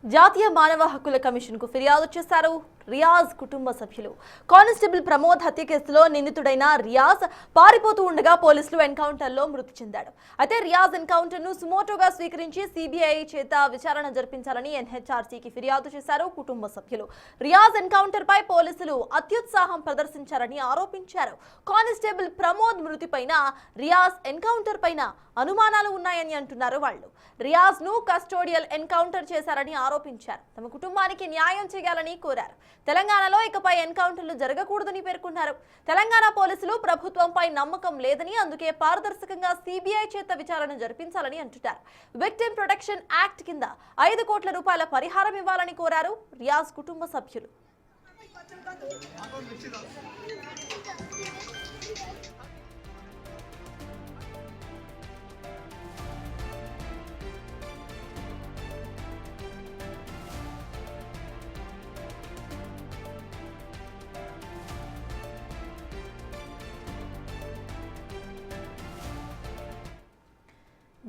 జాతీయ మానవ హక్కుల కమిషన్ కు ఫిర్యాదు చేశారు రియాజ్ కుటుంబ సభ్యులు. కానిస్టేబుల్ ప్రమోద్ హత్య కేసులో నిందితుడైన రియాజ్ పారిపోతూ ఉండగా పోలీసులు ఎన్కౌంటర్ లో మృతి చెందాడు. అయితే రియాజ్ ఎన్కౌంటర్ ను సుమోటోగా స్వీకరించి సిబిఐ చేత విచారణ జరిపించాలని ఎన్హెచ్ఆర్సీకి ఫిర్యాదు చేశారు కుటుంబ సభ్యులు. రియాజ్ ఎన్కౌంటర్ పై పోలీసులు అత్యుత్సాహం ప్రదర్శించారని ఆరోపించారు. కానిస్టేబుల్ ప్రమోద్ మృతిపైన రియాజ్ ఎన్కౌంటర్ పైన అనుమానాలు ఉన్నాయని అంటున్నారు వాళ్ళు. రియాజ్ ను కస్టోడియల్ ఎన్కౌంటర్ చేశారని ఆరోపించారు. తమ కుటుంబానికి న్యాయం చేయాలని కోరారు. తెలంగాణలో ఇకపై ఎన్కౌంటర్లు జరగకూడదని పేర్కొన్నారు. తెలంగాణ పోలీసులు ప్రభుత్వంపై నమ్మకం లేదని, అందుకే పారదర్శకంగా సిబిఐ చేత విచారణ జరిపించాలని అంటున్నారు. విక్టిమ్ ప్రొటెక్షన్ యాక్ట్ కింద 5 కోట్ల రూపాయల పరిహారం ఇవ్వాలని కోరారు రియాజ్ కుటుంబ సభ్యులు.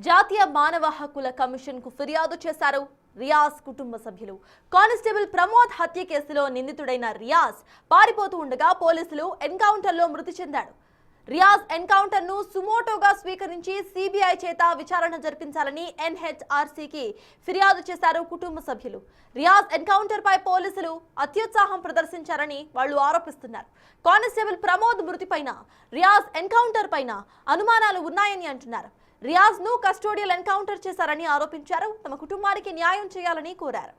జాతీయ మానవ హక్కుల కమిషన్ కు ఫిర్యాదు చేశారు రియాజ్ కుటుంబ సభ్యులు. కానిస్టేబుల్ ప్రమోద్ హత్య కేసులో నిందితుడైన రియాజ్ పారిపోతూ ఉండగా పోలీసులు ఎన్కౌంటర్ లో మృతి చెందాడు. రియాజ్ ఎన్కౌంటర్ ను సుమోటోగా స్వీకరించి సిబిఐ చేత విచారణ జరిపించాలని ఎన్హెచ్ఆర్సీకి ఫిర్యాదు చేశారు కుటుంబ సభ్యులు. రియాజ్ ఎన్కౌంటర్ పై పోలీసులు అత్యుత్సాహం ప్రదర్శించారని వాళ్ళు ఆరోపిస్తున్నారు. కానిస్టేబుల్ ప్రమోద్ మృతిపైన, రియాజ్ ఎన్కౌంటర్ పైన అనుమానాలు ఉన్నాయని అంటున్నారు. రియాజ్ ను కస్టోడియల్ ఎన్కౌంటర్ చేశారని ఆరోపించారు. తమ కుటుంబానికి న్యాయం చేయాలని కోరారు.